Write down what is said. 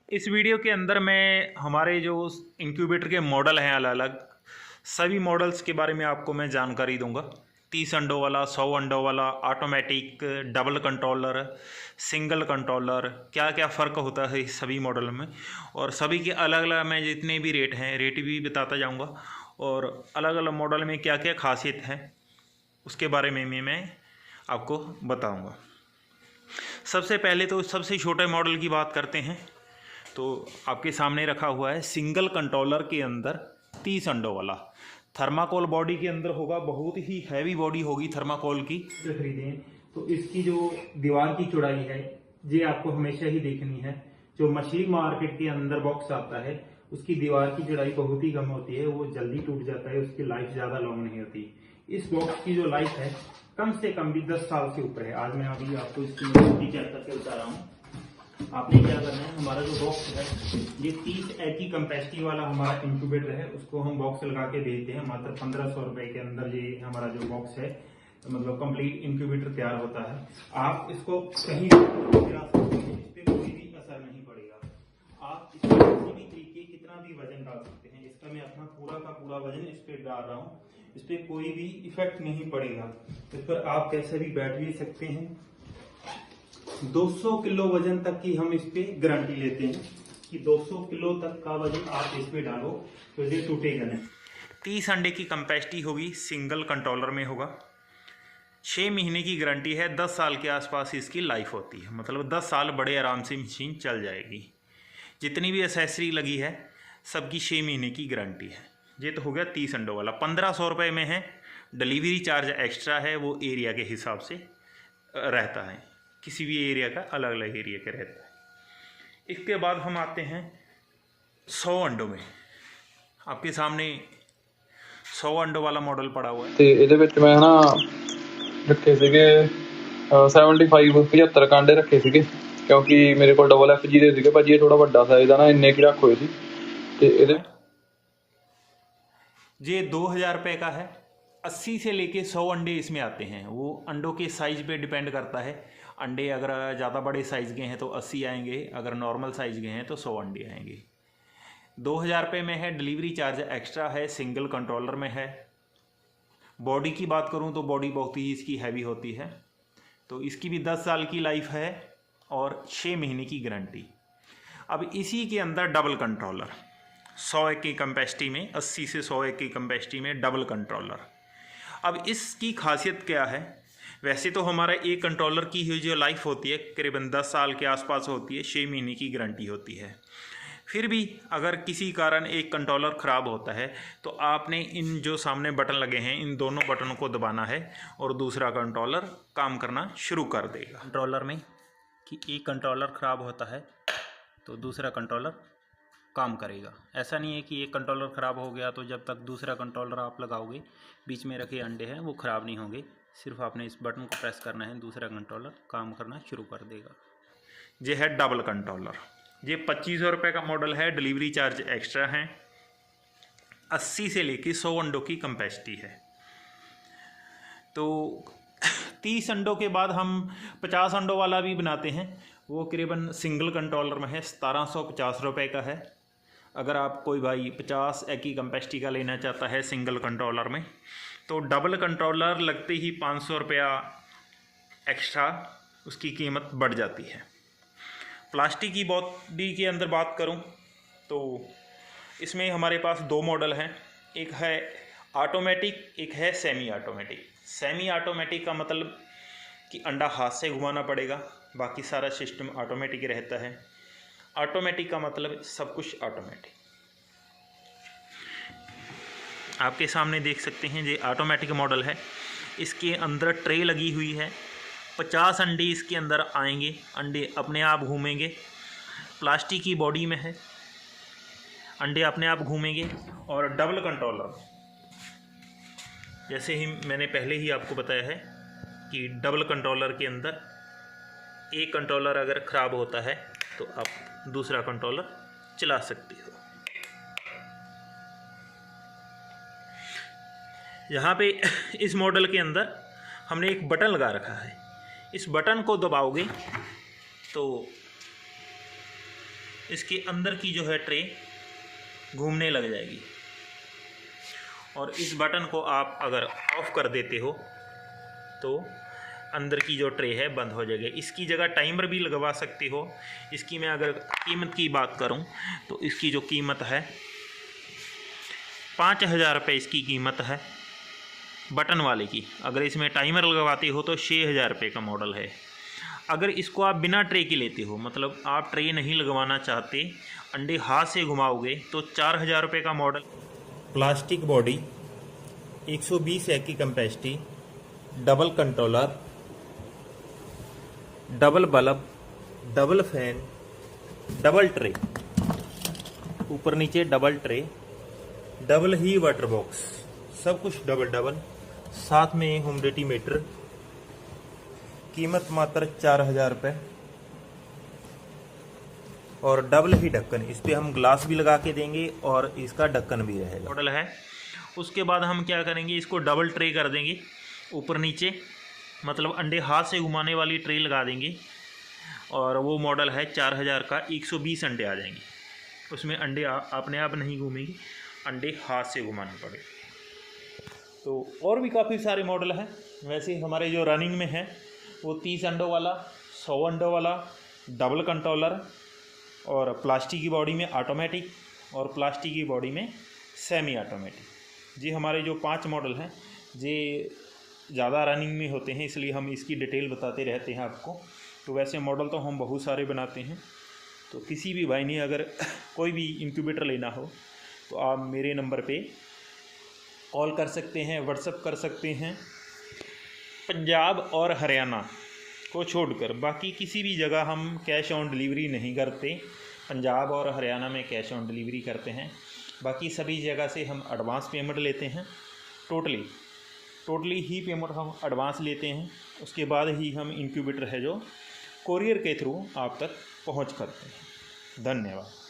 इस वीडियो के अंदर मैं हमारे जो इंक्यूबेटर के मॉडल हैं अलग अलग सभी मॉडल्स के बारे में आपको मैं जानकारी दूंगा। 30 अंडों वाला, 100 अंडों वाला, automatic, double controller, single controller, क्या क्या फ़र्क होता है इस सभी मॉडल में, और सभी के अलग अलग मैं जितने भी रेट भी बताता जाऊंगा, और अलग अलग मॉडल में क्या क्या खासियत है उसके बारे में मैं आपको बताऊँगा। सबसे पहले तो सबसे छोटे मॉडल की बात करते हैं। तो आपके सामने रखा हुआ है सिंगल कंट्रोलर के अंदर 30 अंडों वाला थर्माकोल बॉडी के अंदर होगा। बहुत ही हैवी बॉडी होगी थर्माकोल की। खरीदें तो इसकी जो दीवार की चौड़ाई है ये आपको हमेशा ही देखनी है। जो मशीन मार्केट के अंदर बॉक्स आता है उसकी दीवार की चौड़ाई बहुत ही कम होती है, वो जल्दी टूट जाता है, उसकी लाइफ ज़्यादा लॉन्ग नहीं होती। इस बॉक्स की जो लाइफ है कम से कम भी 10 साल से ऊपर है। आज मैं अभी आपको इसकी चेक करके बता रहा हूँ। आपने क्या करना है, हमारा जो बॉक्स है ये 30 की कैपेसिटी वाला हमारा इंक्यूबेटर है, उसको हम बॉक्स लगा के भेजते हैं। मात्र 1500 रुपए के अंदर ये हमारा जो बॉक्स है मतलब कंप्लीट इंक्यूबेटर तैयार होता है। आप इसको कहीं गिरा सकते हैं, इस पर कोई भी असर नहीं पड़ेगा। आप इस पर किसी भी तरीके कितना भी वजन डाल सकते हैं। इसका मैं अपना पूरा का पूरा वजन इस पर डाल रहा हूँ, इस पर कोई भी इफेक्ट नहीं पड़ेगा। इस पर आप कैसे भी बैठ भी सकते हैं। 200 किलो वजन तक की हम इस पे गारंटी लेते हैं कि 200 किलो तक का वजन आप इस पे डालो तो ये टूटेगा नहीं। 30 अंडे की कैपेसिटी होगी, सिंगल कंट्रोलर में होगा। 6 महीने की गारंटी है, 10 साल के आसपास इसकी लाइफ होती है। मतलब 10 साल बड़े आराम से मशीन चल जाएगी। जितनी भी एसेसरी लगी है सबकी 6 महीने की गारंटी है। ये तो हो गया 30 अंडों वाला। 1500 रुपये में है। डिलीवरी चार्ज एक्स्ट्रा है, वो एरिया के हिसाब से रहता है, किसी भी एरिया का अलग अलग एरिया का रहता है। इसके बाद हम आते हैं 100 अंडों में। आपके सामने 100 अंडों वाला मॉडल पड़ा हुआ है। ਤੇ ਇਹਦੇ ਵਿੱਚ ਮੈਂ ਨਾ ਰੱਖੇ ਸੀਗੇ 75 75 ਕਾਂਡੇ ਰੱਖੇ ਸੀਗੇ, ਕਿਉਂਕਿ ਮੇਰੇ ਕੋਲ ਡਬਲ ਐਫ ਜੀ ਦੇ ਸੀਗੇ ਭਾਜੀ। ਇਹ ਥੋੜਾ ਵੱਡਾ ਸਾਈਜ਼ ਆ ਨਾ, ਇੰਨੇ ਕੀ ਰੱਖ ਹੋਏ ਸੀ। ਤੇ ਇਹਦੇ ये 2000 रुपये का है। 80 से लेके 100 अंडे इसमें आते हैं। वो अंडों के साइज पे डिपेंड करता है। अंडे अगर ज़्यादा बड़े साइज़ के हैं तो 80 आएंगे, अगर नॉर्मल साइज़ के हैं तो 100 अंडे आएंगे। 2000 रुपये में है। डिलीवरी चार्ज एक्स्ट्रा है, सिंगल कंट्रोलर में है। बॉडी की बात करूं तो बॉडी बहुत ही इसकी हैवी होती है। तो इसकी भी 10 साल की लाइफ है और 6 महीने की गारंटी। अब इसी के अंदर डबल कंट्रोलर 100 की कैपेसिटी में, 80 से 100 की कैपेसिटी में डबल कंट्रोलर। अब इसकी खासियत क्या है? वैसे तो हमारा एक कंट्रोलर की जो लाइफ होती है करीबन 10 साल के आसपास होती है, 6 महीने की गारंटी होती है। फिर भी अगर किसी कारण एक कंट्रोलर ख़राब होता है तो आपने इन जो सामने बटन लगे हैं इन दोनों बटनों को दबाना है और दूसरा कंट्रोलर काम करना शुरू कर देगा। कंट्रोलर में कि एक कंट्रोलर ख़राब होता है तो दूसरा कंट्रोलर काम करेगा। ऐसा नहीं है कि एक कंट्रोलर ख़राब हो गया तो जब तक दूसरा कंट्रोलर आप लगाओगे बीच में रखे अंडे हैं वो ख़राब नहीं होंगे। सिर्फ आपने इस बटन को प्रेस करना है, दूसरा कंट्रोलर काम करना शुरू कर देगा। ये है डबल कंट्रोलर। ये 2500 रुपये का मॉडल है। डिलीवरी चार्ज एक्स्ट्रा है। 80 से लेके 100 अंडों की कैपेसिटी है। तो 30 अंडों के बाद हम 50 अंडों वाला भी बनाते हैं। वो करीबन सिंगल कंट्रोलर में है, 1750 रुपये का है। अगर आप कोई भाई 50 की कैपेसिटी का लेना चाहता है सिंगल कंट्रोलर में तो डबल कंट्रोलर लगते ही 500 रुपया एक्स्ट्रा उसकी कीमत बढ़ जाती है। प्लास्टिक की बॉडी के अंदर बात करूं तो इसमें हमारे पास 2 मॉडल हैं। एक है ऑटोमेटिक, एक है सेमी ऑटोमेटिक। सेमी ऑटोमेटिक का मतलब कि अंडा हाथ से घुमाना पड़ेगा, बाकी सारा सिस्टम ऑटोमेटिक रहता है। ऑटोमेटिक का मतलब सब कुछ ऑटोमेटिक। आपके सामने देख सकते हैं ये ऑटोमेटिक मॉडल है। इसके अंदर ट्रे लगी हुई है। 50 अंडे इसके अंदर आएंगे, अंडे अपने आप घूमेंगे। प्लास्टिक की बॉडी में है, अंडे अपने आप घूमेंगे। और डबल कंट्रोलर, जैसे ही मैंने पहले ही आपको बताया है कि डबल कंट्रोलर के अंदर एक कंट्रोलर अगर ख़राब होता है तो आप दूसरा कंट्रोलर चला सकते हो। यहाँ पे इस मॉडल के अंदर हमने एक बटन लगा रखा है। इस बटन को दबाओगे तो इसके अंदर की जो है ट्रे घूमने लग जाएगी। और इस बटन को आप अगर ऑफ कर देते हो तो अंदर की जो ट्रे है बंद हो जाएगी। इसकी जगह टाइमर भी लगवा सकते हो। इसकी मैं अगर कीमत की बात करूं तो इसकी जो कीमत है 5,000 रुपये इसकी कीमत है बटन वाले की। अगर इसमें टाइमर लगवाते हो तो 6,000 रुपये का मॉडल है। अगर इसको आप बिना ट्रे के लेते हो, मतलब आप ट्रे नहीं लगवाना चाहते, अंडे हाथ से घुमाओगे, तो 4,000 रुपये का मॉडल। प्लास्टिक बॉडी, 120 एग की capacity, double controller, double bulb, double fan, double tray, ऊपर नीचे डबल ट्रे, डबल ही वाटर बॉक्स, सब कुछ डबल डबल, साथ में ह्यूमिडिटी मीटर। कीमत मात्र 4,000 रुपये और डबल ही ढक्कन। इस पर हम ग्लास भी लगा के देंगे और इसका ढक्कन भी रहेगा। मॉडल है। उसके बाद हम क्या करेंगे, इसको डबल ट्रे कर देंगे ऊपर नीचे, मतलब अंडे हाथ से घुमाने वाली ट्रे लगा देंगे। और वो मॉडल है 4,000 का, 120 अंडे आ जाएंगे उसमें। अंडे अपने आप नहीं घूमेंगे, अंडे हाथ से घुमाने पड़ेंगे। तो और भी काफ़ी सारे मॉडल हैं। वैसे हमारे जो रनिंग में है वो 30 अंडों वाला, 100 अंडों वाला, डबल कंट्रोलर, और प्लास्टिक की बॉडी में ऑटोमेटिक, और प्लास्टिक की बॉडी में सेमी ऑटोमेटिक। जी हमारे जो 5 मॉडल हैं ये ज़्यादा रनिंग में होते हैं, इसलिए हम इसकी डिटेल बताते रहते हैं आपको। तो वैसे मॉडल तो हम बहुत सारे बनाते हैं। तो किसी भी भाई ने अगर कोई भी इंक्यूबेटर लेना हो तो आप मेरे नंबर पे कॉल कर सकते हैं, व्हाट्सएप कर सकते हैं। पंजाब और हरियाणा को छोड़कर बाकी किसी भी जगह हम कैश ऑन डिलीवरी नहीं करते। पंजाब और हरियाणा में कैश ऑन डिलीवरी करते हैं, बाकी सभी जगह से हम एडवांस पेमेंट लेते हैं। टोटली ही पेमेंट हम एडवांस लेते हैं। उसके बाद ही हम इंक्यूबेटर है जो कोरियर के थ्रू आप तक पहुंच करते हैं। धन्यवाद।